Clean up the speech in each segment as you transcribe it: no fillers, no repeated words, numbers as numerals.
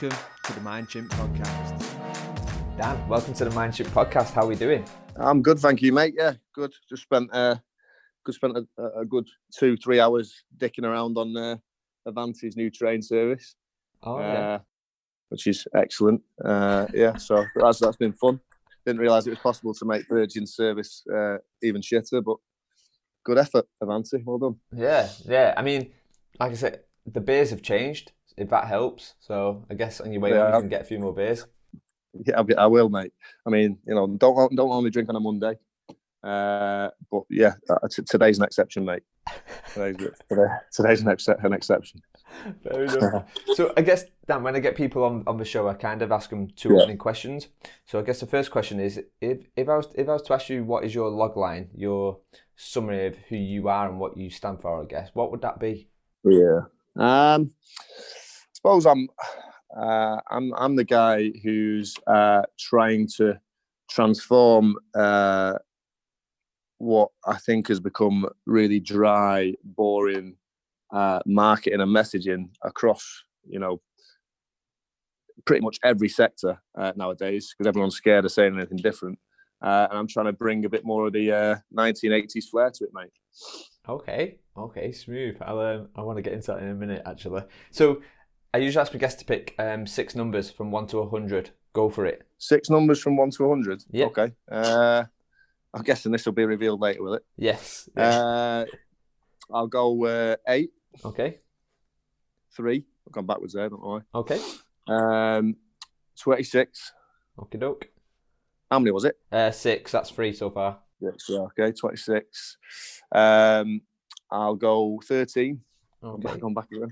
Welcome to the Mind Chimp podcast. Dan, welcome to the Mind Chimp podcast. How are we doing? I'm good, thank you, mate. Yeah, good. Just spent a good 2-3 hours dicking around on Avanti's new train service. Which is excellent. So that's been fun. Didn't realise it was possible to make Virgin service even shitter, but good effort, Avanti. Well done. Yeah. I mean, like I said, the beers have changed, if that helps. So I guess on your way home you can get a few more beers. Yeah, I will, mate. I mean, don't only drink on a Monday. But yeah, today's an exception, mate. Today's an exception. Fair enough. So I guess, Dan, when I get people on the show, I kind of ask them two opening questions. So I guess the first question is, if I was to ask you what is your log line, your summary of who you are and what you stand for, I guess, what would that be? Yeah. I suppose I'm the guy who's trying to transform what I think has become really dry, boring marketing and messaging across, pretty much every sector nowadays, because everyone's scared of saying anything different. And I'm trying to bring a bit more of the 1980s flair to it, mate. Okay, smooth. I want to get into that in a minute, actually. So I usually ask my guests to pick 6 numbers from 1 to 100. Go for it. 6 numbers from 1 to 100? Yeah. Okay. I'm guessing this will be revealed later, will it? Yes. I'll go 8. Okay. 3. I've gone backwards there, don't know why. Okay. 26. Okie doke. How many was it? 6. That's 3 so far. Yes, yeah, okay, 26. I'll go 13. Okay. Gone back again.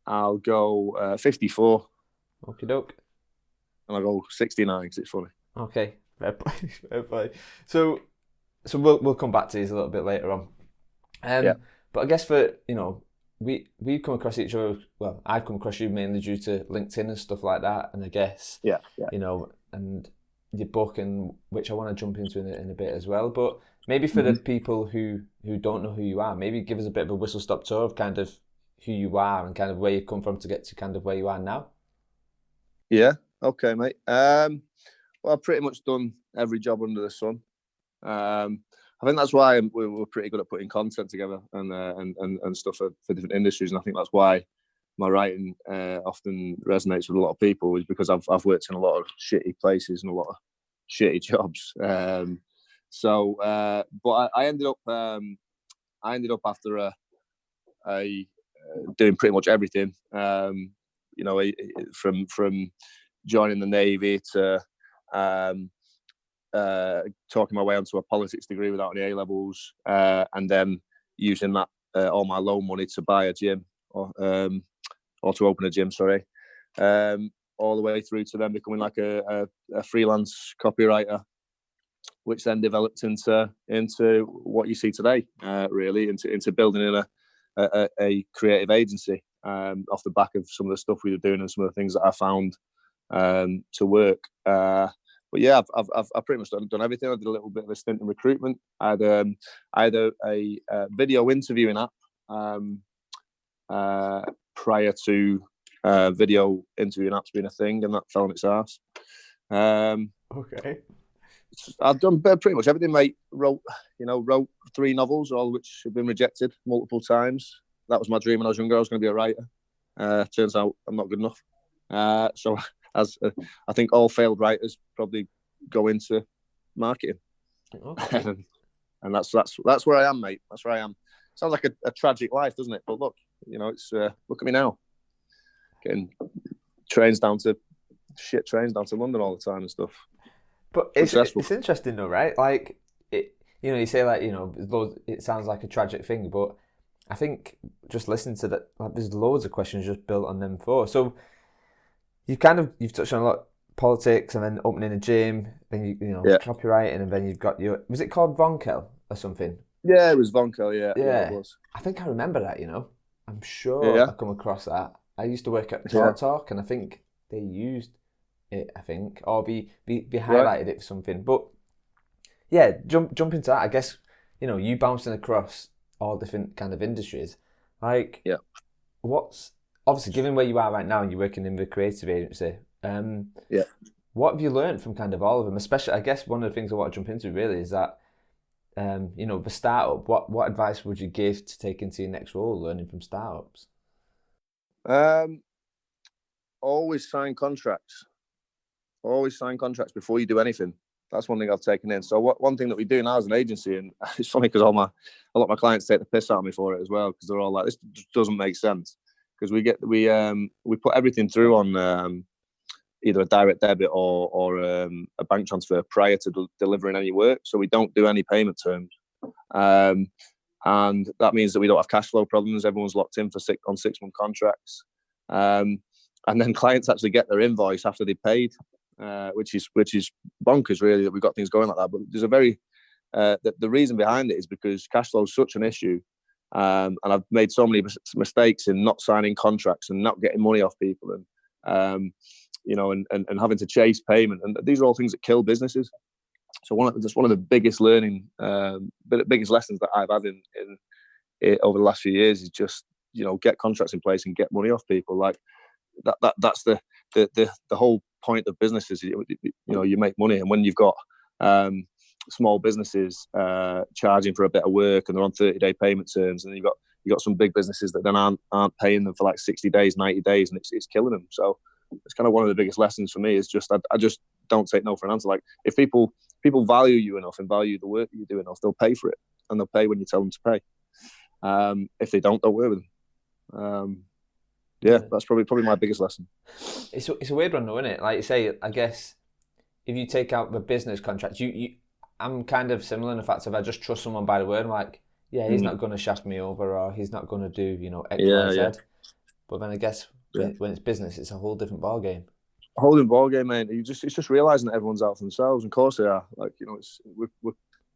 I'll go 54. Okie doke. And I'll go 69 because it's funny. Okay, fair play. So we'll come back to these a little bit later on. But I guess for we've come across each other. Well, I've come across you mainly due to LinkedIn and stuff like that, and I guess and your book, and which I want to jump into in a bit as well. But maybe for the people who don't know who you are, maybe give us a bit of a whistle stop tour of kind of who you are and kind of where you've come from to get to kind of where you are now. Yeah. Okay, mate. Well, I've pretty much done every job under the sun. I think that's why we're pretty good at putting content together and stuff for different industries, and I think that's why my writing often resonates with a lot of people, is because I've worked in a lot of shitty places and a lot of shitty jobs. But I ended up after doing pretty much everything. From joining the Navy to talking my way onto a politics degree without any A-levels, and then using that all my loan money to buy a gym or to open a gym, all the way through to then becoming like a freelance copywriter, which then developed into what you see today, really, into building a creative agency off the back of some of the stuff we were doing and some of the things that I found to work. But yeah, I've pretty much done everything. I did a little bit of a stint in recruitment. I had a video interviewing app prior to video interviewing apps being a thing, and that fell on its arse. Okay. I've done pretty much everything, mate. Wrote 3 novels, all of which have been rejected multiple times. That was my dream when I was younger. I was going to be a writer. Turns out I'm not good enough. So as I think all failed writers probably go into marketing. Okay. And that's where I am, mate. That's where I am. Sounds like a tragic life, doesn't it? But look, it's look at me now, getting trains down to London all the time and stuff. But it's interesting though, right? Like you say like it sounds like a tragic thing, but I think just listening to that, like, there's loads of questions just built on them before. So you've touched on a lot, politics, and then opening a gym, then copywriting, and then you've got was it called Vonkel or something? Yeah, it was Vonkel. Yeah, yeah. it was. I think I remember that. I'm sure I come across that. I used to work at Talk, and I think they used it. I think, or be highlighted it for something. But yeah, jump into that. I guess you bouncing across all different kind of industries. Like, yeah. What's obviously, given where you are right now and you're working in the creative agency, Yeah. what have you learned from kind of all of them? Especially, I guess one of the things I want to jump into really is that, the startup. What advice would you give to take into your next role, learning from startups? Always sign contracts. Always sign contracts before you do anything. That's one thing I've taken in. So one thing that we do now as an agency, and it's funny because a lot of my clients take the piss out of me for it as well, because they're all like, this just doesn't make sense. Because we put everything through on either a direct debit or a bank transfer prior to delivering any work. So we don't do any payment terms. And that means that we don't have cash flow problems. Everyone's locked in on 6-month contracts. And then clients actually get their invoice after they paid, which is bonkers, really, that we've got things going like that. But there's the reason behind it is because cash flow is such an issue. And I've made so many mistakes in not signing contracts and not getting money off people, and and having to chase payment. And these are all things that kill businesses. So that's one of the biggest biggest lessons that I've had in over the last few years is just, get contracts in place and get money off people. Like that's the whole point of businesses. You make money, and when you've got small businesses charging for a bit of work and they're on 30-day payment terms, and then you've got some big businesses that then aren't paying them for like 60 days, 90 days, and it's killing them. So it's kind of one of the biggest lessons for me is just I just don't take no for an answer. Like, if people value you enough and value the work that you do enough, they'll pay for it, and they'll pay when you tell them to pay. If they don't work with them. That's probably my biggest lesson. It's a weird one though, isn't it? Like you say, I guess if you take out the business contracts, I'm kind of similar in the fact of I just trust someone by the word. I'm like, yeah, he's not going to shaft me over, or he's not going to do, X, Y, Z. Yeah. But then I guess when it's business, it's a whole different ball game. A whole different ball game, mate. It's just realizing that everyone's out for themselves. And of course they are. Like,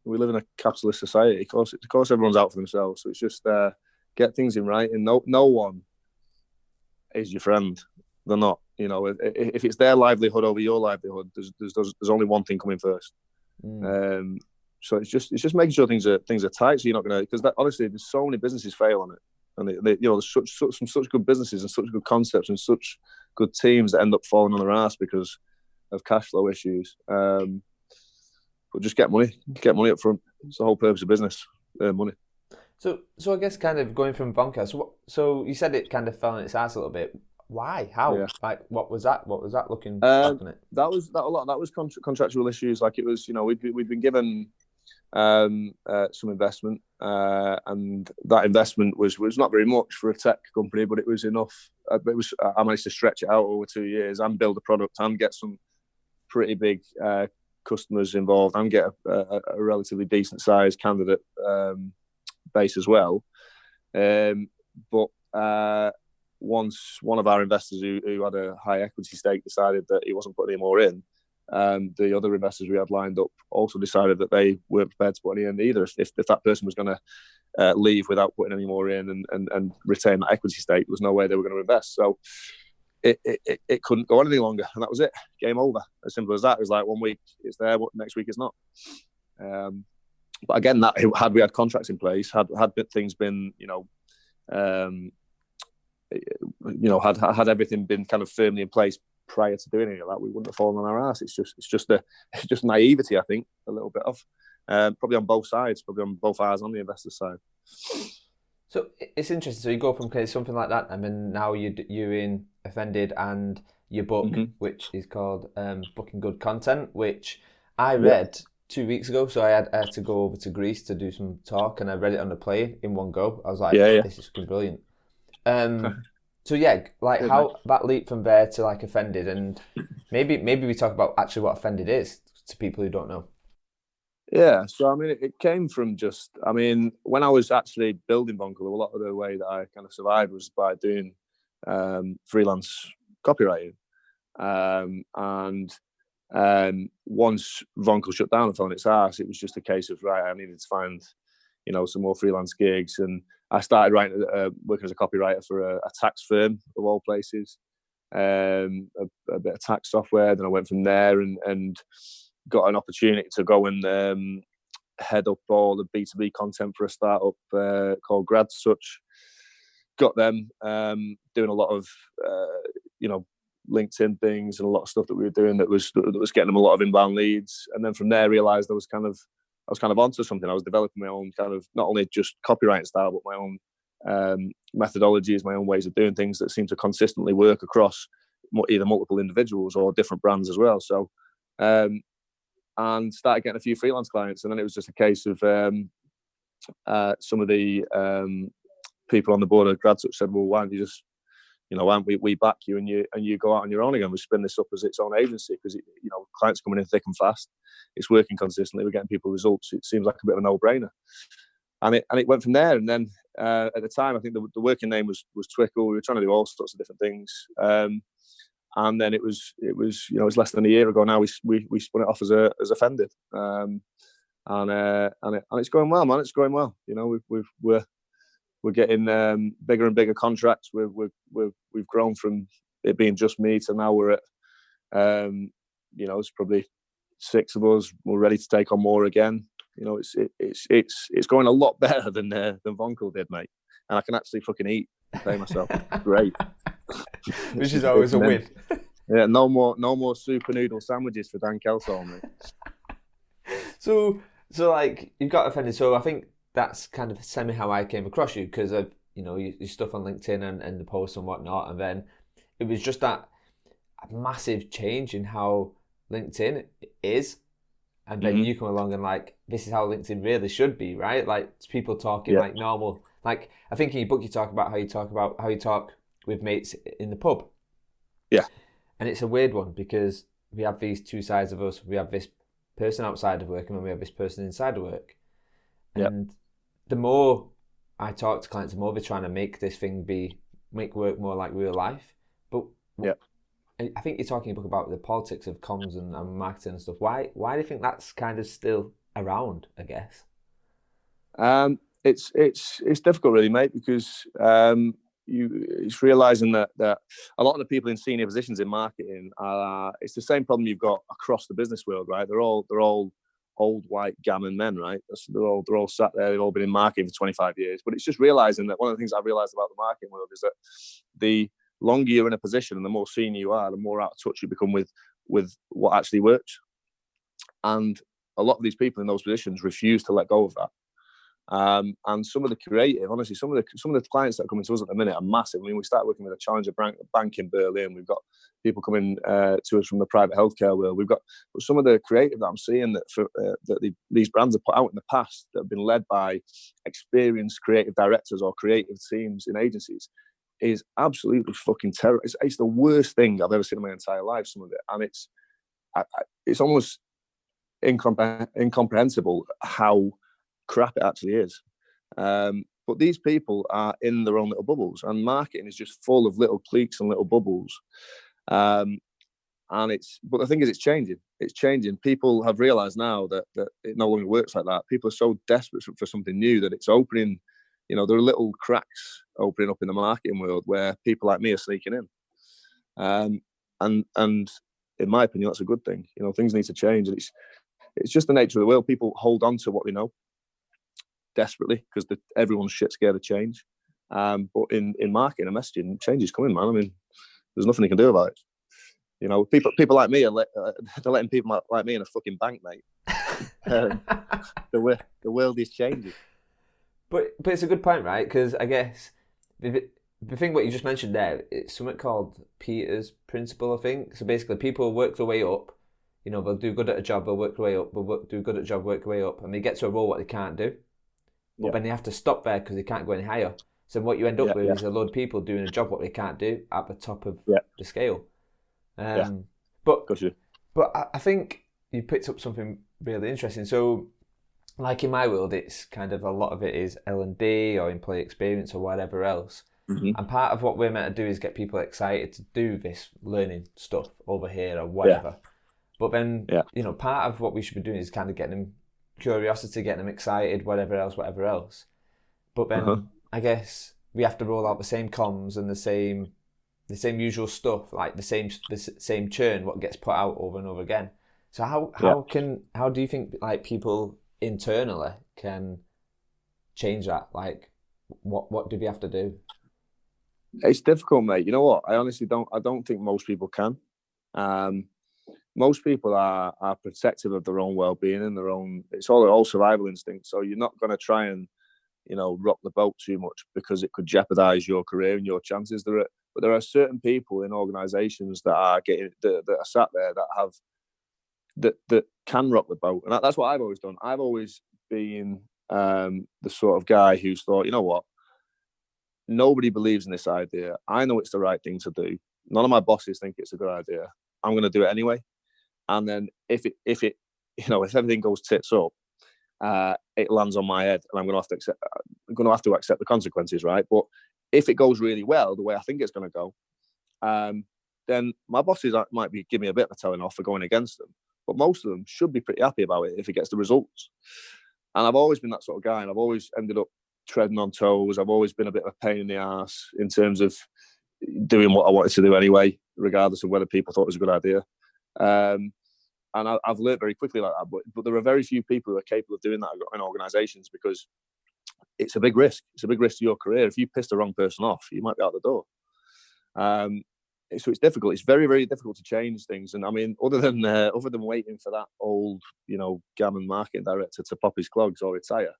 we live in a capitalist society. Of course everyone's out for themselves. So it's just get things in writing. No one is your friend. They're not. If it's their livelihood over your livelihood, there's only one thing coming first. So it's just making sure things are tight. So you're not going to, because honestly, there's so many businesses fail on it, and there's such good businesses and such good concepts and such good teams that end up falling on their ass because of cash flow issues. But just get money up front. It's the whole purpose of business. Money. So I guess kind of going from Bonker. So you said it kind of fell on its ass a little bit. Why? How? Yeah. Like, what was that? What was that looking at it? That was contractual issues. Like, it was, we'd been given some investment, and that investment was not very much for a tech company, but it was enough. I managed to stretch it out over 2 years and build a product and get some pretty big customers involved and get a relatively decent sized candidate base as well. But once one of our investors who had a high equity stake decided that he wasn't putting any more in, the other investors we had lined up also decided that they weren't prepared to put any in either. If that person was going to leave without putting any more in and retain that equity stake, there was no way they were going to invest. So it couldn't go on any longer, and that was it. Game over. As simple as that. It was like 1 week it's there, next week it's not. But again, that had we had contracts in place, had things been, had everything been kind of firmly in place prior to doing any of that, we wouldn't have fallen on our ass. It's just naivety, I think, a little bit of, probably on both sides, probably on both ours on the investor side. So it's interesting. So you go from something like that, and then now you're in Offended and your book, which is called Fucking Good Content, which I read 2 weeks ago. So I had to go over to Greece to do some talk, and I read it on the plane in one go. I was like, this is fucking brilliant. So like how that leap from there to like Offended, and maybe we talk about actually what Offended is to people who don't know. Yeah, so I mean, it came from when I was actually building Venndorly, a lot of the way that I kind of survived was by doing freelance copywriting. And once Venndorly shut down and fell on its ass, it was just a case of, I needed to find, some more freelance gigs. And I started working as a copywriter for a tax firm, of all places, a bit of tax software. Then I went from there and got an opportunity to go and head up all the B2B content for a startup called GradSuch. got them doing a lot of LinkedIn things and a lot of stuff that we were doing that was getting them a lot of inbound leads. And then from there, I realised I was kind of onto something. I was developing my own kind of not only just copywriting style, but my own methodologies, my own ways of doing things that seem to consistently work across either multiple individuals or different brands as well. So, and started getting a few freelance clients, and then it was just a case of some of the people on the board of GradTouch said, "Well, why don't you just, why don't we back you and you go out on your own again? We spin this up as its own agency because clients coming in thick and fast. It's working consistently. We're getting people results. It seems like a bit of a no-brainer." And it went from there. And then at the time, I think the working name was Twickle. We were trying to do all sorts of different things. And then it was less than a year ago now. We spun it off as a Fended. And it's going well, man. It's going well. We're getting bigger and bigger contracts. We've grown from it being just me to now we're at it's probably 6 of us. We're ready to take on more again. It's going a lot better than Vonkel did, mate. And I can actually fucking eat and pay myself. Great. Which is always a win. Yeah, no more super noodle sandwiches for Dan Kelsall, mate. So like you've got offended. So I think that's kind of semi how I came across you because of your stuff on LinkedIn and the posts and whatnot, and then it was just that massive change in how LinkedIn is, and then you come along and like this is how LinkedIn really should be, right? Like people talking like normal. Like I think in your book you talk about how you talk with mates in the pub. Yeah, and it's a weird one because we have these two sides of us. We have this person outside of work, and then we have this person inside of work. And the more I talk to clients, the more they're trying to make this thing make work more like real life. But I think you're talking a book about the politics of comms and marketing and stuff. Why do you think that's kind of still around, I guess? It's difficult really, mate, because it's realising that a lot of the people in senior positions in marketing it's the same problem you've got across the business world, right? They're all old white gammon men, right? They're all sat there. They've all been in marketing for 25 years. But it's just realising that one of the things I've realised about the marketing world is that the longer you're in a position and the more senior you are, the more out of touch you become with what actually works. And a lot of these people in those positions refuse to let go of that. And some of the creative, honestly, some of the clients that are coming to us at the minute are massive. I mean, we started working with a challenger bank in Berlin. We've got people coming to us from the private healthcare world. We've got some of the creative that I'm seeing these brands have put out in the past that have been led by experienced creative directors or creative teams in agencies is absolutely fucking terrible. It's the worst thing I've ever seen in my entire life, some of it. And it's almost incomprehensible how crap it actually is. But these people are in their own little bubbles, and marketing is just full of little cliques and little bubbles. But the thing is, it's changing. People have realized now that it no longer works like that. People are so desperate for something new that it's opening, there are little cracks opening up in the marketing world where people like me are sneaking in. And in my opinion, that's a good thing. Things need to change. And it's just the nature of the world. People hold on to what they know desperately because everyone's shit scared of change. But in marketing and messaging, change is coming, man. I mean, there's nothing you can do about it. People like me they're letting people like me in a fucking bank, mate. The world is changing. But it's a good point, right? Because I guess the thing what you just mentioned there, it's something called Peter's principle, I think. So basically, people work their way up. They'll do good at a job, they'll work their way up. They'll do good at a job, work their way up, and they get to a role what they can't do. But then they have to stop there because they can't go any higher. So what you end up with is a load of people doing a job what they can't do at the top of the scale. But I think you picked up something really interesting. So, like in my world, it's kind of a lot of it is L&D or employee experience or whatever else. Mm-hmm. And part of what we're meant to do is get people excited to do this learning stuff over here or whatever. Yeah. But then, part of what we should be doing is kind of getting them curiosity, getting them excited, whatever else. But then I guess we have to roll out the same comms and the same usual stuff, like the same churn what gets put out over and over again. So how do you think like people internally can change that? Like what do we have to do? It's difficult, mate. You know what? I honestly don't. I don't think most people can. Most people are protective of their own well-being and their own. It's all survival instinct. So you're not going to try and rock the boat too much because it could jeopardize your career and your chances. But there are certain people in organisations that are sat there that have that can rock the boat, and that's what I've always done. I've always been the sort of guy who's thought, you know what, nobody believes in this idea. I know it's the right thing to do. None of my bosses think it's a good idea. I'm going to do it anyway. And then if everything goes tits up, it lands on my head, and I'm going to have to accept the consequences, right? But if it goes really well, the way I think it's going to go, then my bosses might be giving me a bit of a telling off for going against them. But most of them should be pretty happy about it if it gets the results. And I've always been that sort of guy, and I've always ended up treading on toes. I've always been a bit of a pain in the ass in terms of doing what I wanted to do anyway, regardless of whether people thought it was a good idea. And I've learned very quickly like that. But there are very few people who are capable of doing that in organisations because it's a big risk. It's a big risk to your career. If you piss the wrong person off, you might be out the door. So it's difficult. It's very, very difficult to change things. And I mean, other than waiting for that old, gammon marketing director to pop his clogs or retire,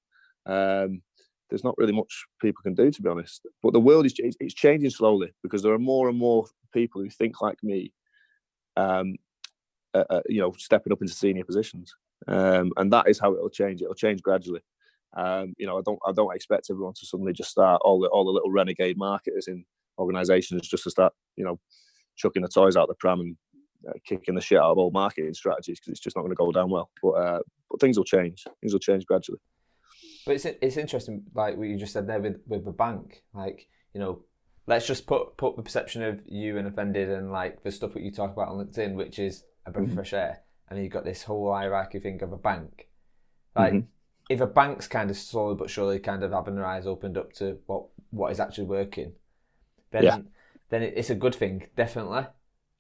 there's not really much people can do, to be honest. But the world it's changing slowly because there are more and more people who think like me, stepping up into senior positions, and that is how it'll change. It'll change gradually. I don't expect everyone to suddenly just start all the little renegade marketers in organisations just to start, chucking the toys out the pram and kicking the shit out of old marketing strategies because it's just not going to go down well. But things will change. Things will change gradually. But it's interesting, like what you just said there with the bank. Like, let's just put the perception of you and Offended and like the stuff that you talk about on LinkedIn, which is a breath of fresh air, and then you've got this whole hierarchy thing of a bank. Like, if a bank's kind of slowly but surely kind of having their eyes opened up to what is actually working, then it's a good thing, definitely.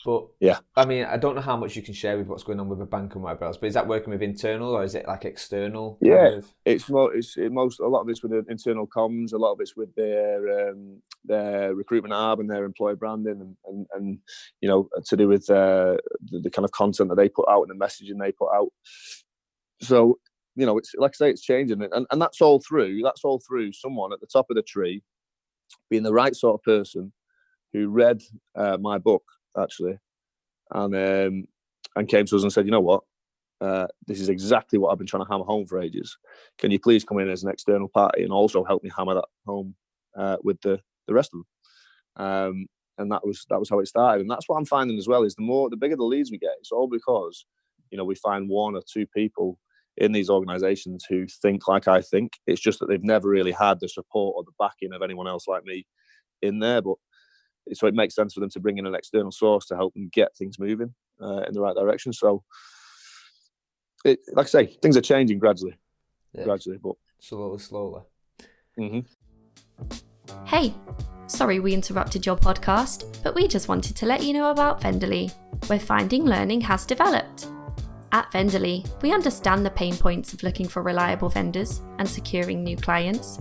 But I mean, I don't know how much you can share with what's going on with a bank and whatever else. But is that working with internal or is it like external? It's a lot of it's with the internal comms. A lot of it's with their recruitment arm and their employer branding, and to do with the kind of content that they put out and the messaging they put out. So it's like I say, it's changing, and that's all through someone at the top of the tree being the right sort of person who read my book actually, and came to us and said, you know what, this is exactly what I've been trying to hammer home for ages. Can you please come in as an external party and also help me hammer that home with the rest of them? And that was how it started. And that's what I'm finding as well is the bigger the leads we get, it's all because we find one or two people in these organisations who think like I think. It's just that they've never really had the support or the backing of anyone else like me in there. But so it makes sense for them to bring in an external source to help them get things moving in the right direction. So, like I say, things are changing gradually, but slowly. Hey, sorry we interrupted your podcast, but we just wanted to let you know about Venndorly, where finding learning has developed. At Venndorly, we understand the pain points of looking for reliable vendors and securing new clients.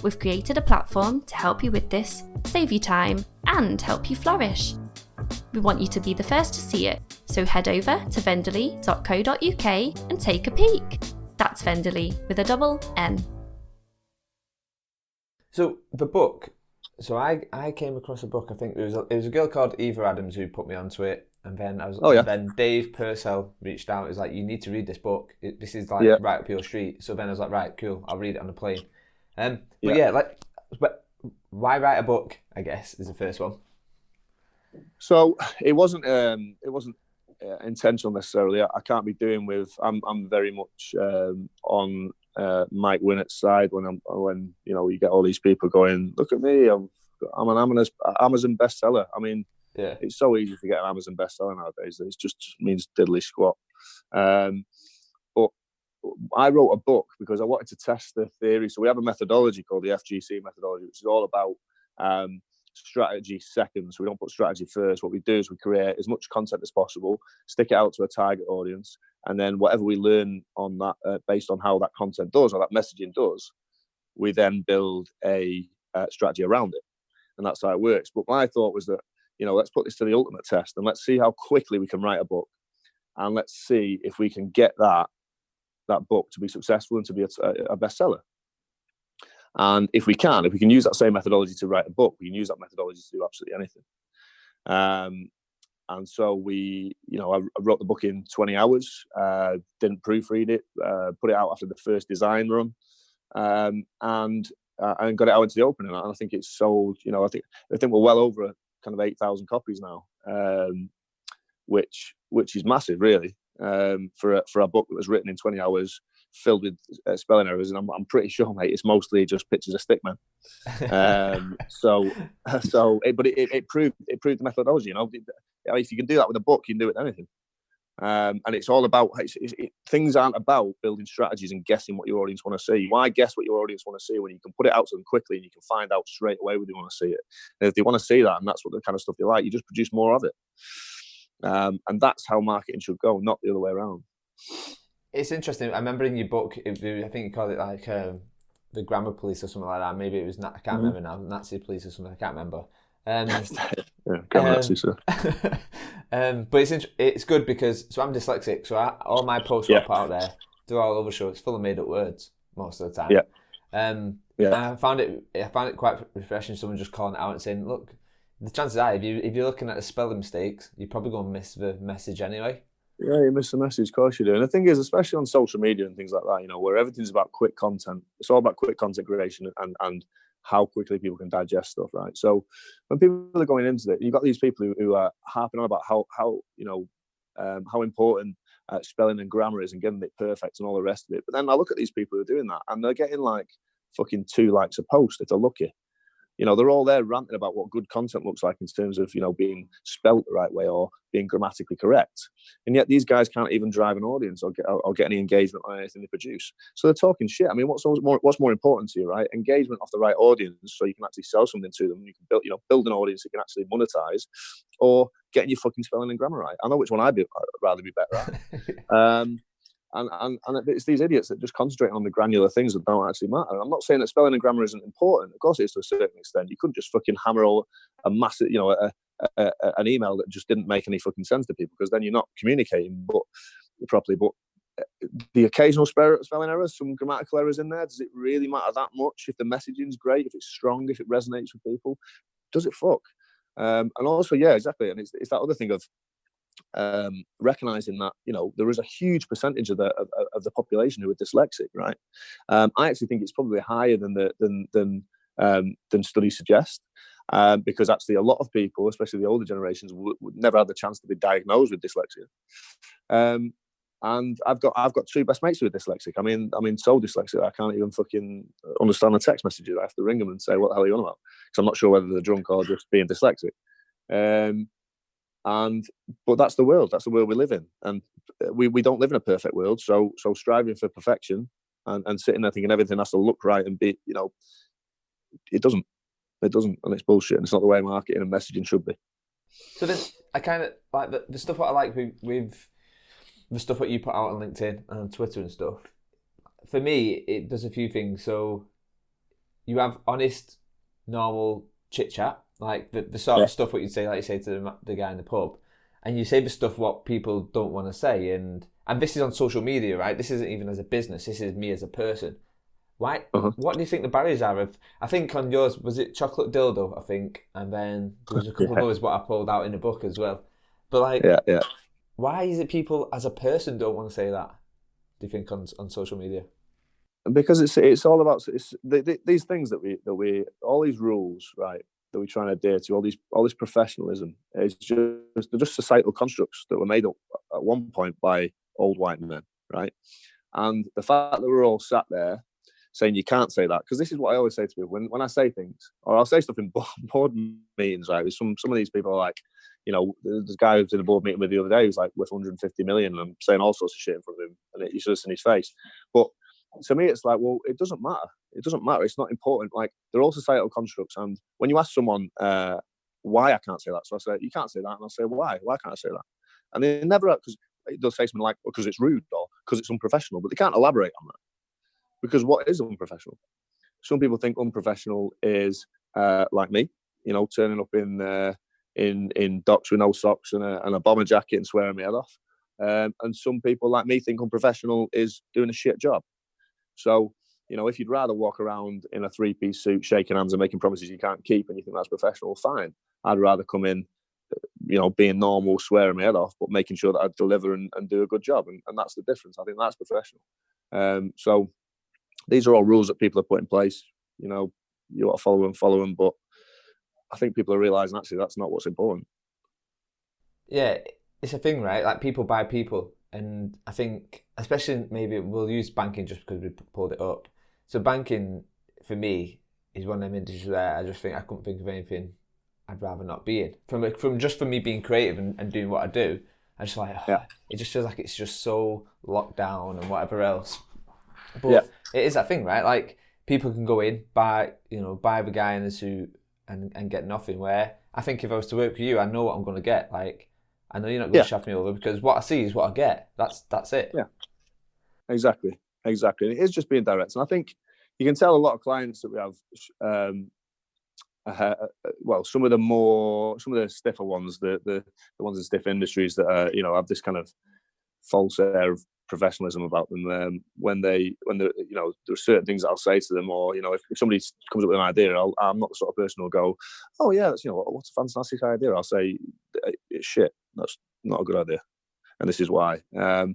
We've created a platform to help you with this, save you time, and help you flourish. We want you to be the first to see it, so head over to venndorly.co.uk and take a peek. That's Venndorly with a double N. So the book, I came across a book. I think it was a girl called Eva Adams who put me onto it, and then then Dave Purcell reached out. He was like, "You need to read this book. This is like right up your street." So then I was like, "Right, cool. I'll read it on the plane." But why write a book? I guess is the first one. So it wasn't intentional necessarily. I can't be doing with. I'm very much on Mike Winnett's side when you get all these people going, look at me, I'm an Amazon bestseller. I mean, it's so easy to get an Amazon bestseller nowadays. It just means diddly squat. But I wrote a book because I wanted to test the theory. So we have a methodology called the FGC methodology, which is all about strategy second. So we don't put strategy first. What we do is we create as much content as possible, stick it out to a target audience, and then whatever we learn on that, based on how that content does or that messaging does, we then build a strategy around it. and that's how it works. But my thought was that, let's put this to the ultimate test, and let's see how quickly we can write a book, and let's see if we can get that book to be successful and to be a bestseller. And if we can use that same methodology to write a book, we can use that methodology to do absolutely anything. And so I wrote the book in 20 hours, didn't proofread it, put it out after the first design run, and got it out into the open. And I think it's sold, I think we're well over kind of 8,000 copies now, which is massive, really, for a book that was written in 20 hours, filled with spelling errors. And I'm pretty sure, mate, it's mostly just pictures of stickmen. But it proved the methodology. If you can do that with a book, you can do it with anything. And it's all about things aren't about building strategies and guessing what your audience want to see. Why guess what your audience want to see when you can put it out to them quickly and you can find out straight away whether they want to see it? And if they want to see that, and that's what the kind of stuff they like, you just produce more of it. And that's how marketing should go, not the other way around. It's interesting. I remember in your book, I think you called it like the Grammar Police or something like that. Maybe it was I can't remember now. Nazi Police or something. I can't remember. Grammar Nazi, sir. But it's good because I'm dyslexic, so all my posts I put out there, they're all over the show. It's full of made up words most of the time. And I found it quite refreshing. Someone just calling it out and saying, "Look, the chances are, if you're looking at the spelling mistakes, you're probably going to miss the message anyway." Yeah, you miss the message, of course you do. And the thing is, especially on social media and things like that, where everything's about quick content, it's all about quick content creation and how quickly people can digest stuff, right? So when people are going into it, you've got these people who are harping on about how important spelling and grammar is and getting it perfect and all the rest of it. But then I look at these people who are doing that and they're getting like fucking 2 likes a post if they're lucky. They're all there ranting about what good content looks like in terms of, being spelt the right way or being grammatically correct. And yet these guys can't even drive an audience or get any engagement on anything they produce. So they're talking shit. I mean, what's more important to you, right? Engagement off the right audience so you can actually sell something to them. You can build an audience you can actually monetize, or getting your fucking spelling and grammar right. I know which one I'd rather be better at. And it's these idiots that just concentrate on the granular things that don't actually matter. I'm not saying that spelling and grammar isn't important. Of course it is to a certain extent. You couldn't just fucking hammer all a massive, an email that just didn't make any fucking sense to people, because then you're not communicating properly. But the occasional spelling errors, some grammatical errors in there, does it really matter that much? If the messaging's great, if it's strong, if it resonates with people, does it fuck? And also, yeah, exactly. And it's that other thing of recognizing that there is a huge percentage of the population who are dyslexic, right? I actually think it's probably higher than studies suggest, because actually a lot of people, especially the older generations, would never have the chance to be diagnosed with dyslexia. And I've got 2 best mates who are dyslexic. I mean, so dyslexic I can't even fucking understand the text messages. I have to ring them and say, "What the hell are you on about?" Because I'm not sure whether they're drunk or just being dyslexic. But that's the world we live in, and we don't live in a perfect world. So striving for perfection and sitting there thinking everything has to look right and be, it doesn't, and it's bullshit, and it's not the way marketing and messaging should be. So then I kind of like the stuff what I like with the stuff what you put out on LinkedIn and on Twitter and stuff. For me, it does a few things. So you have honest, normal chit chat. Like the sort of stuff what you'd say, like you say to the guy in the pub, and you say the stuff what people don't want to say, and this is on social media, right? This isn't even as a business. This is me as a person. Why? What do you think the barriers are? I think on yours was it chocolate dildo, I think, and then there was a couple of others what I pulled out in the book as well. But why is it people as a person don't want to say that? Do you think on social media? Because it's all about these things that we all these rules, right, that we're trying to adhere to, all this professionalism, is they're just societal constructs that were made up at one point by old white men, right? And the fact that we're all sat there saying you can't say that, because this is what I always say to people when I say things, or I'll say stuff in board meetings, right? With some of these people are like, this guy who was in a board meeting with the other day who's like worth 150 million, and I'm saying all sorts of shit in front of him, and you should have seen his face. But to me, it's like, well, it doesn't matter. It doesn't matter. It's not important. Like, they're all societal constructs. And when you ask someone why I can't say that, so I say, you can't say that. And I'll say, why? Why can't I say that? And they never, because they'll say something like, because it's rude or because it's unprofessional, but they can't elaborate on that. Because what is unprofessional? Some people think unprofessional is like me. turning up in docks with no socks and a bomber jacket and swearing my head off. And some people like me think unprofessional is doing a shit job. So, if you'd rather walk around in a 3-piece suit, shaking hands and making promises you can't keep, and you think that's professional, fine. I'd rather come in, being normal, swearing my head off, but making sure that I deliver and do a good job. And that's the difference. I think that's professional. So these are all rules that people have put in place. You want to follow them. But I think people are realising actually that's not what's important. Yeah, it's a thing, right? Like, people buy people. And I think, especially maybe we'll use banking just because we pulled it up. So banking, for me, is one of them industries where I just think I couldn't think of anything I'd rather not be in. From me being creative and doing what I do, I just it just feels like it's just so locked down and whatever else. But it is that thing, right? Like, people can go in, buy the guy in the suit and get nothing. Where I think if I was to work with you, I know what I'm going to get. Like, I know you're not going to shaft me over because what I see is what I get. That's it. Yeah, exactly. It is just being direct. And I think you can tell a lot of clients that we have, some of the stiffer ones, the ones in stiff industries that are, have this kind of false air of professionalism about them. When there are certain things that I'll say to them, or if somebody comes up with an idea, I'm not the sort of person who'll go, oh yeah, that's what's a fantastic idea. I'll say it's shit. That's not a good idea, and this is why. I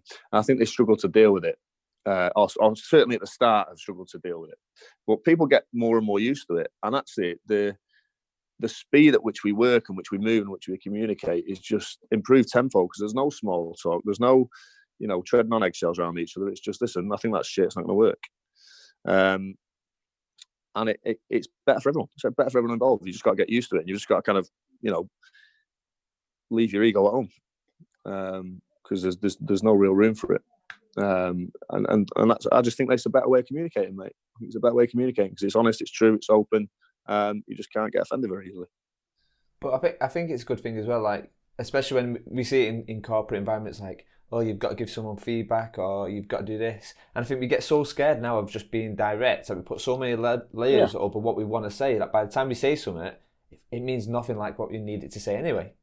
think they struggle to deal with it, or certainly at the start have struggled to deal with it. But people get more and more used to it, and actually the speed at which we work and which we move and which we communicate is just improved tenfold, because there's no small talk, there's no treading on eggshells around each other. It's just, listen, I think that's shit, it's not going to work. And it's better for everyone. It's better for everyone involved. You just got to get used to it. And you just got to kind of, leave your ego at home, because there's no real room for it. And that's, I just think that's a better way of communicating, mate. I think it's a better way of communicating because it's honest, it's true, it's open. You just can't get offended very easily. But I think it's a good thing as well, like, especially when we see it in corporate environments, like, oh, you've got to give someone feedback, or you've got to do this. And I think we get so scared now of just being direct, that we put so many layers over what we want to say, that by the time we say something, it means nothing like what we need it to say anyway.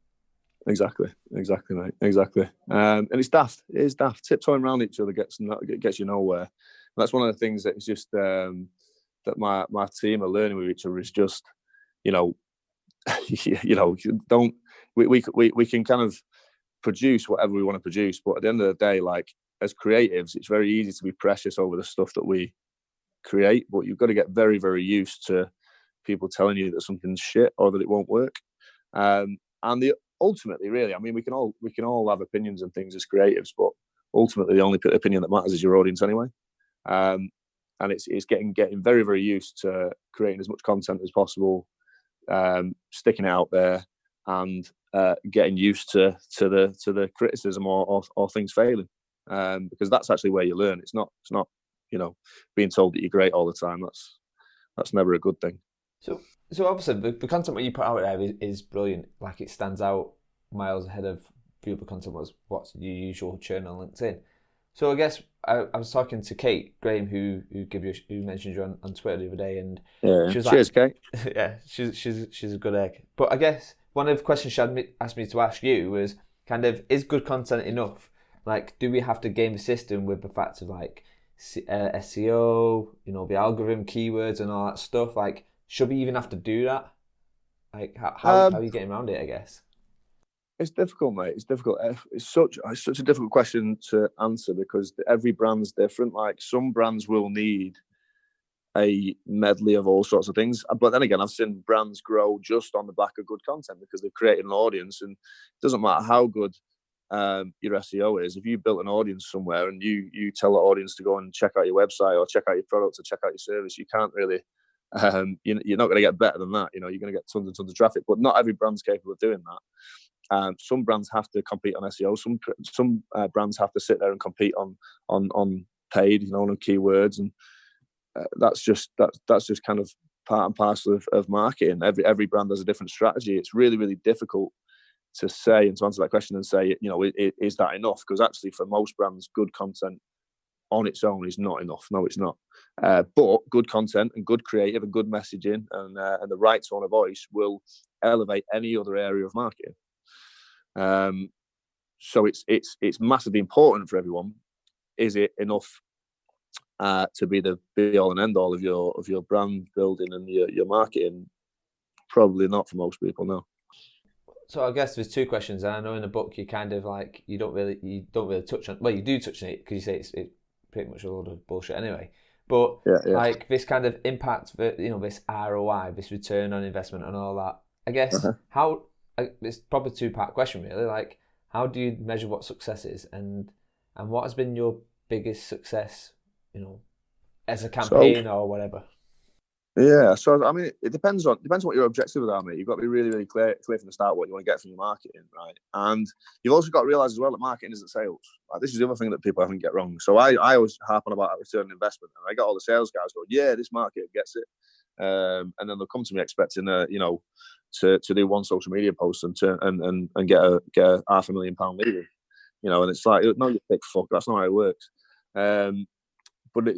Exactly, mate. Exactly. And it's daft. It is daft. Tiptoeing around each other gets you nowhere. And that's one of the things that is just that my team are learning with each other is just, don't we can kind of produce whatever we want to produce, but at the end of the day, like, as creatives, it's very easy to be precious over the stuff that we create, but you've got to get very, very used to people telling you that something's shit or that it won't work. And ultimately, really, I mean, we can all have opinions and things as creatives, but ultimately the only opinion that matters is your audience anyway. And it's getting very, very used to creating as much content as possible, sticking it out there, and getting used to the criticism or things failing, because that's actually where you learn. It's not being told that you're great all the time. That's never a good thing. So obviously the content that you put out there is brilliant. Like, it stands out miles ahead of the other content what's your usual churn on LinkedIn. So I guess I was talking to Kate Graham, who mentioned you on Twitter the other day, and she was cheers, like, Kate. Yeah, she's a good egg. But I guess one of the questions she asked me to ask you was kind of, is good content enough? Like, do we have to game the system with the fact of like SEO, the algorithm, keywords, and all that stuff? Like, should we even have to do that? Like, how are you getting around it, I guess? It's difficult, mate. It's difficult. It's such a difficult question to answer, because every brand's different. Like, some brands will need a medley of all sorts of things. But then again, I've seen brands grow just on the back of good content, because they've created an audience. And it doesn't matter how good your SEO is. If you built an audience somewhere and you tell the audience to go and check out your website or check out your product or check out your service, you can't really, you're not going to get better than that. You're going to get tons and tons of traffic, but not every brand's capable of doing that. Some brands have to compete on SEO. Some brands have to sit there and compete on paid, on keywords, and that's just kind of part and parcel of marketing. Every brand has a different strategy. It's really, really difficult to say and to answer that question and say, is that enough? Because actually, for most brands, good content on its own is not enough. No, it's not. But good content and good creative and good messaging and the right tone of voice will elevate any other area of marketing. So it's massively important for everyone. Is it enough to be the be all and end all of your brand building and your marketing? Probably not for most people, no. So I guess there's two questions. And I know in the book you kind of like you don't really touch on. Well, you do touch on it because you say it's pretty much a load of bullshit anyway. But like this kind of impact, this ROI, this return on investment, and all that. I guess it's probably a two-part question really. Like, how do you measure what success is, and what has been your biggest success, as a campaign or whatever? Yeah, so I mean, it depends on what your objectives are, mate. You've got to be really, really clear from the start what you want to get from your marketing, right? And you've also got to realise as well that marketing isn't sales. Like, this is the other thing that people often get wrong. So I always harp on about a return on investment, and I got all the sales guys going, "Yeah, this market gets it," and then they'll come to me expecting, to do one social media post and get a £500,000 lead, and it's like, no, you big fuck, that's not how it works. But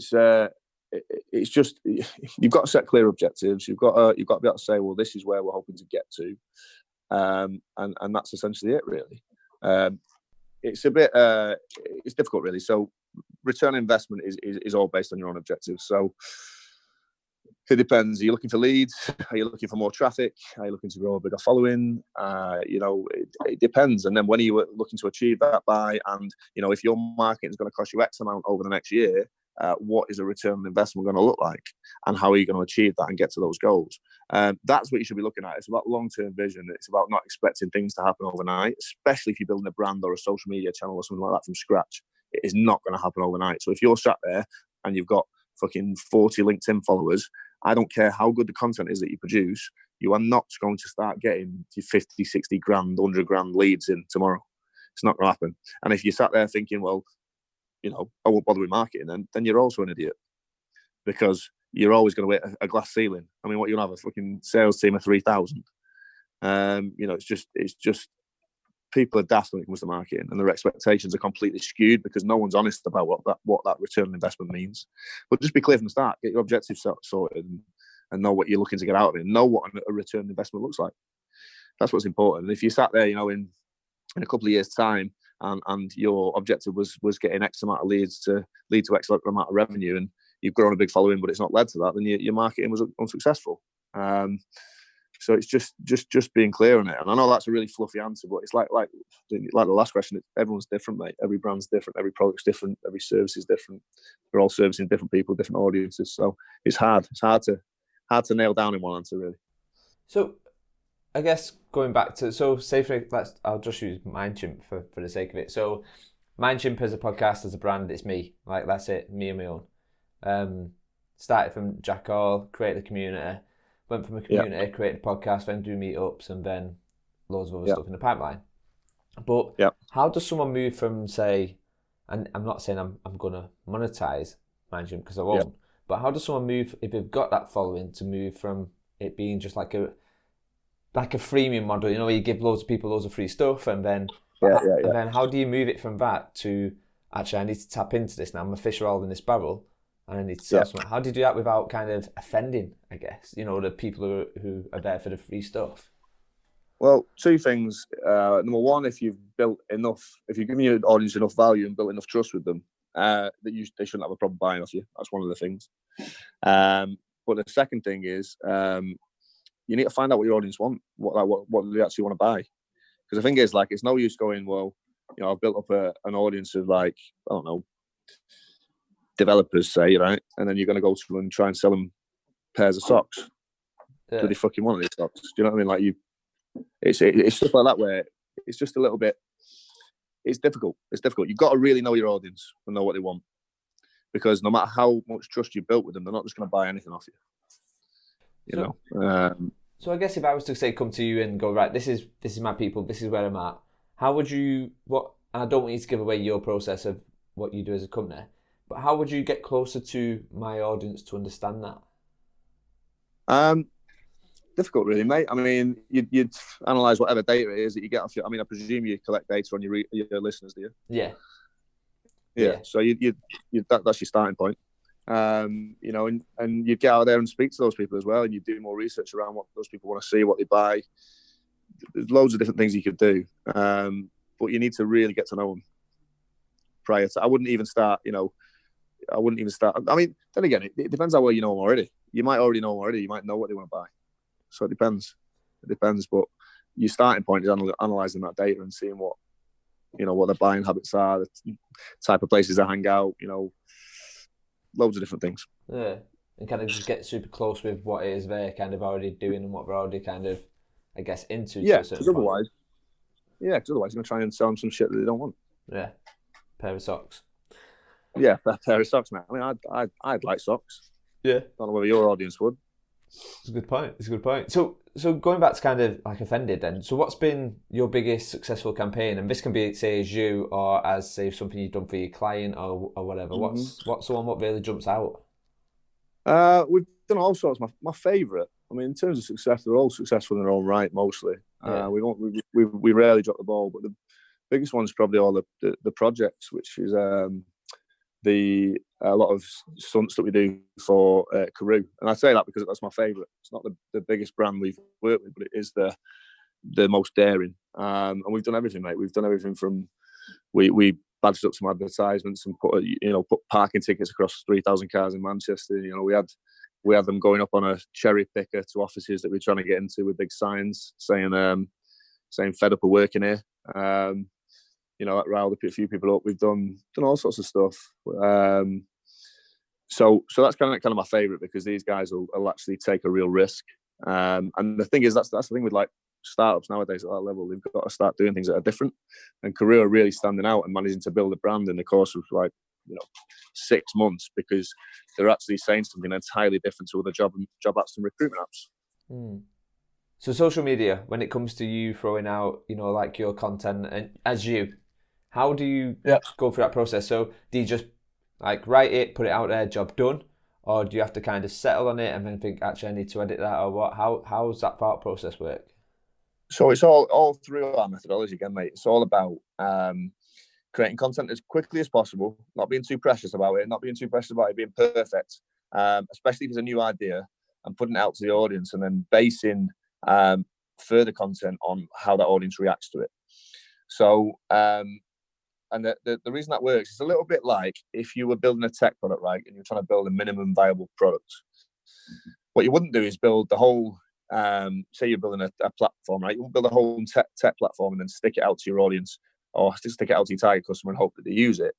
it's just, you've got to set clear objectives. You've got to be able to say, well, this is where we're hoping to get to, and that's essentially it, really. It's a bit it's difficult, really. So return on investment is all based on your own objectives. So it depends. Are you looking for leads? Are you looking for more traffic? Are you looking to grow a bigger following? It depends. And then when are you looking to achieve that by? And if your marketing is going to cost you X amount over the next year, what is a return on investment going to look like, and how are you going to achieve that and get to those goals? That's what you should be looking at. It's about long-term vision. It's about not expecting things to happen overnight, especially if you're building a brand or a social media channel or something like that from scratch. It is not going to happen overnight. So if you're sat there and you've got fucking 40 LinkedIn followers, I don't care how good the content is that you produce, you are not going to start getting 50, 60 grand, 100 grand leads in tomorrow. It's not going to happen. And if you sat there thinking, well, I won't bother with marketing, then you're also an idiot, because you're always going to hit a glass ceiling. I mean, what, you're going to have a fucking sales team of 3,000? It's just people are daft when it comes to marketing, and their expectations are completely skewed because no one's honest about what that return on investment means. But just be clear from the start, get your objectives sorted, and know what you're looking to get out of it, and know what a return on investment looks like. That's what's important. And if you sat there, in a couple of years' time, and your objective was getting X amount of leads to lead to X amount of revenue, and you've grown a big following, but it's not led to that, then your marketing was unsuccessful. So it's just being clear on it. And I know that's a really fluffy answer, but it's like the last question. Everyone's different, mate. Every brand's different. Every product's different. Every service is different. We're all servicing different people, different audiences. So it's hard. It's hard to nail down in one answer, really. So I guess going back to, I'll just use MindChimp for the sake of it. So MindChimp as a podcast, as a brand, it's me. Like, that's it, me and my own. Started from jack all, created a community, went from a community, created a podcast, then do meetups, and then loads of other stuff in the pipeline. But how does someone move from, say, and I'm not saying I'm going to monetize MindChimp, because I won't, but how does someone move, if they've got that following, to move from it being just like a freemium model, where you give loads of people loads of free stuff, and then and then how do you move it from that to, actually, I need to tap into this now, I'm a fish rolled in this barrel, and I need to sell something? How do you do that without kind of offending, I guess, the people who are there for the free stuff? Well, two things. Number one, if you've given your audience enough value and built enough trust with them, they shouldn't have a problem buying off you. That's one of the things. But the second thing is, you need to find out what your audience want, what do they actually want to buy. Because the thing is, like, it's no use going, well, I've built up an audience of, like, I don't know, developers, say, right? And then you're going to go to them and try and sell them pairs of socks. Yeah. Do they fucking want these socks? Do you know what I mean? Like, it's stuff like that where it's just a little bit, it's difficult. It's difficult. You've got to really know your audience and know what they want. Because no matter how much trust you've built with them, they're not just going to buy anything off you. So I guess if I was to say, come to you and go, right, this is my people, this is where I'm at, how would you, and I don't want you to give away your process of what you do as a company, but how would you get closer to my audience to understand that? Difficult, really, mate. I mean, you'd analyse whatever data it is that you get off your, I mean, I presume you collect data on your listeners, do you? Yeah. Yeah. So that's your starting point. You know, and you get out there and speak to those people as well, and you do more research around what those people want to see, what they buy. There's loads of different things you could do, but you need to really get to know them prior to. I wouldn't even start. I mean, then again, it depends how well you know them already. You might already know them already. You might know what they want to buy. So it depends. But your starting point is analysing that data and seeing what their buying habits are, the type of places they hang out. Loads of different things. Yeah, and kind of just get super close with what it is they're kind of already doing and what they're already kind of, I guess, into. Yeah, because otherwise you're going to try and sell them some shit that they don't want. Yeah, pair of socks. Yeah, a pair of socks, man. I mean, I'd like socks. Yeah. Don't know whether your audience would. It's a good point. So going back to kind of like Offended then, so what's been your biggest successful campaign? And this can be, say, as you or as, say, something you've done for your client or whatever. Mm-hmm. What's the one what really jumps out? We've done all sorts. My favourite, I mean, in terms of success, they're all successful in their own right, mostly. Yeah. We rarely drop the ball, but the biggest one is probably all the projects, which is a lot of stunts that we do for Carew. And I say that because that's my favourite. It's not the biggest brand we've worked with, but it is the most daring. And we've done everything, mate. We've done everything from we badged up some advertisements and put parking tickets across 3,000 cars in Manchester. We had them going up on a cherry picker to offices that we're trying to get into with big signs saying fed up of working here. That riled a few people up. We've done all sorts of stuff. So that's kind of my favourite, because these guys will actually take a real risk. And the thing is, that's the thing with like startups nowadays at that level. They've got to start doing things that are different. And Carew are really standing out and managing to build a brand in the course of 6 months, because they're actually saying something entirely different to other job apps and recruitment apps. Mm. So social media, when it comes to you throwing out, like your content, and how do you go through that process? So do you just like write it, put it out there, job done? Or do you have to kind of settle on it and then think, actually, I need to edit that, or what? How's that thought process work? So it's all through our methodology again, mate. It's all about creating content as quickly as possible, not being too precious about it being perfect, especially if it's a new idea, and putting it out to the audience, and then basing further content on how that audience reacts to it. So, and the reason that works is a little bit like if you were building a tech product, right, and you're trying to build a minimum viable product. What you wouldn't do is build the whole, say you're building a platform, right? You wouldn't build a whole tech platform and then stick it out to your audience, or stick it out to your target customer and hope that they use it.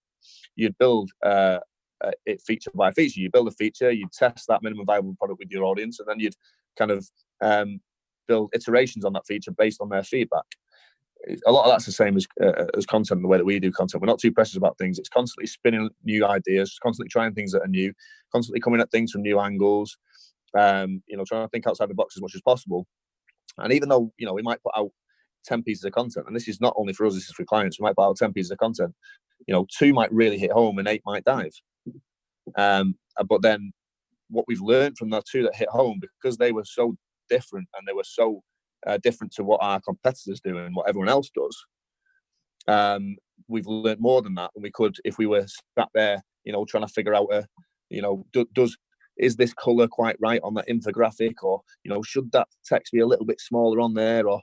You'd build it feature by feature. You build a feature, you test that minimum viable product with your audience, and then you'd kind of build iterations on that feature based on their feedback. A lot of that's the same as content, the way that we do content. We're not too precious about things. It's constantly spinning new ideas, constantly trying things that are new, constantly coming at things from new angles, trying to think outside the box as much as possible. And even though, we might put out 10 pieces of content, and this is not only for us, this is for clients, we might put out 10 pieces of content, 2 might really hit home and 8 might dive. But then what we've learned from the 2 that hit home, because they were so different and they were so different to what our competitors do and what everyone else does, we've learned more than that than we could if we were sat there, trying to figure out is this colour quite right on that infographic, or should that text be a little bit smaller on there, or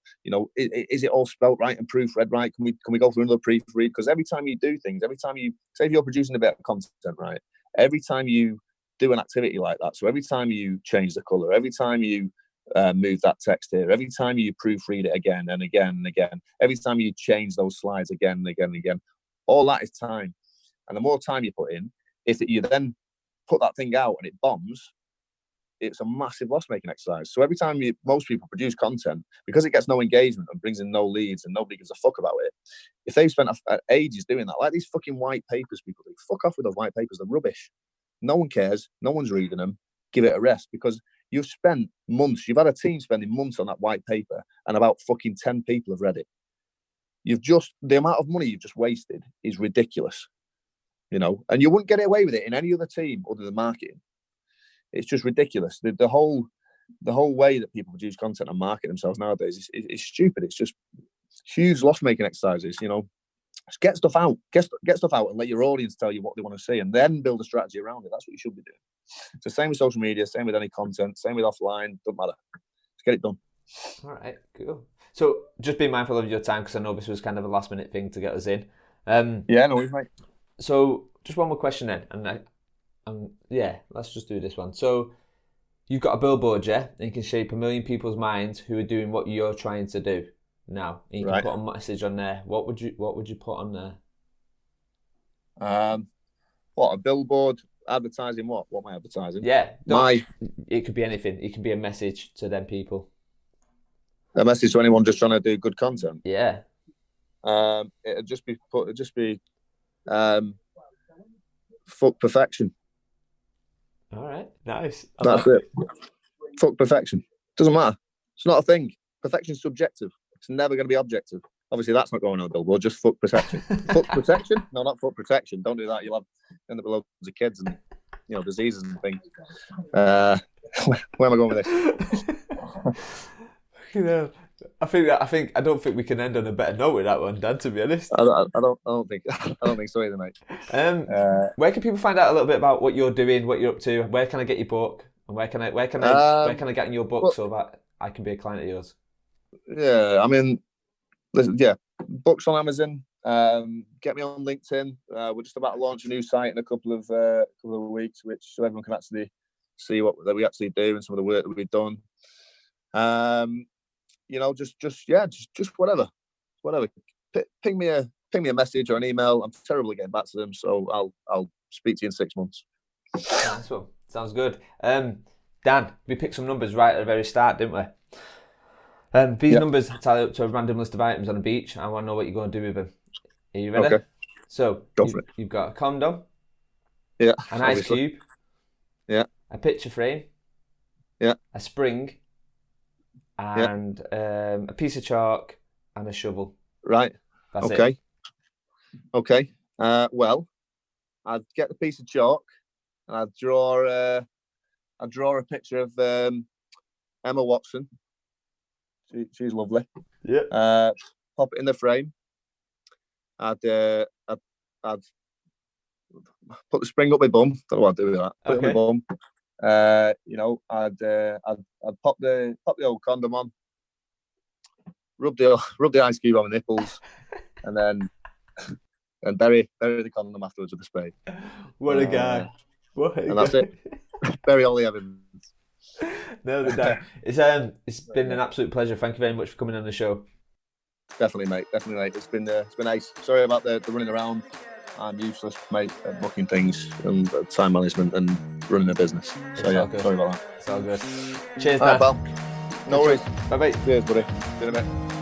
is it all spelt right and proofread right? Can we go through another proofread? Because every time you do things, every time you say, if you're producing a bit of content, right, every time you do an activity like that, so every time you change the colour, every time you move that text here, every time you proofread it again and again and again, every time you change those slides again and again and again, all that is time. And the more time you put in, if you then put that thing out and it bombs, it's a massive loss-making exercise. So every time most people produce content, because it gets no engagement and brings in no leads and nobody gives a fuck about it, if they've spent ages doing that, like these fucking white papers people do, fuck off with those white papers, they're rubbish. No one cares, no one's reading them, give it a rest, because you've spent months, you've had a team spending months on that white paper, and about fucking 10 people have read it. The amount of money you've just wasted is ridiculous, and you wouldn't get away with it in any other team other than marketing. It's just ridiculous. The whole way that people produce content and market themselves nowadays is stupid. It's just huge loss-making exercises, Just get stuff out. Get stuff out and let your audience tell you what they want to see, and then build a strategy around it. That's what you should be doing. It's the same with social media, same with any content, same with offline. Doesn't matter. Just get it done. All right, cool. So just be mindful of your time, because I know this was kind of a last minute thing to get us in. Yeah, no worries, mate. So just one more question then, and yeah, let's just do this one. So you've got a billboard, yeah, and you can shape 1 million people's minds who are doing what you're trying to do now. And you can put a message on there. What would you put on there? What, a billboard advertising? What am I advertising? Yeah, it could be anything. It can be a message to them people. A message to anyone just trying to do good content. Yeah. It'd just be fuck perfection. All right, nice. That's it. Fuck perfection. Doesn't matter. It's not a thing. Perfection's subjective. It's never going to be objective. Obviously, that's not going on a billboard. Just fuck protection. Fuck protection? No, not fuck protection. Don't do that. You'll end up with loads of kids and diseases and things. Where am I going with this? I don't think we can end on a better note with that one, Dan. To be honest, I don't think so either, mate. Where can people find out a little bit about what you're doing, what you're up to? Where can I get your book, and where can I get in your book so that I can be a client of yours? Yeah, I mean, listen, books on Amazon. Get me on LinkedIn. We're just about to launch a new site in a couple of weeks, so everyone can actually see what that we actually do and some of the work that we've done. Just whatever. Ping me a message or an email. I'm terrible at getting back to them, so I'll speak to you in 6 months. Nice one. Sounds good. Dan, we picked some numbers right at the very start, didn't we? These numbers tally up to a random list of items on a beach. I want to know what you're going to do with them. Are you ready? Okay. So Go for it. You've got a condom. Yeah. An ice cube. Yeah. A picture frame. Yeah. A spring. And a piece of chalk and a shovel. Right. That's it. Okay. Well, I'd get the piece of chalk and I'd draw a picture of Emma Watson. She's lovely. Yeah. Pop it in the frame. I'd put the spring up my bum. Don't know what I'd do with that. Put it up my bum. I'd pop the old condom on, rub the ice cube on my nipples, and then bury the condom afterwards with a spade. What a guy! That's it. Bury all the evidence. No, it's been an absolute pleasure. Thank you very much for coming on the show. Definitely, mate. It's been nice. Sorry about the running around. I'm useless, mate, at booking things and time management and running a business. So sorry about that. It's all good. Cheers, Dan. pal. No worries. Bye-bye. Cheers, buddy. See you in a bit.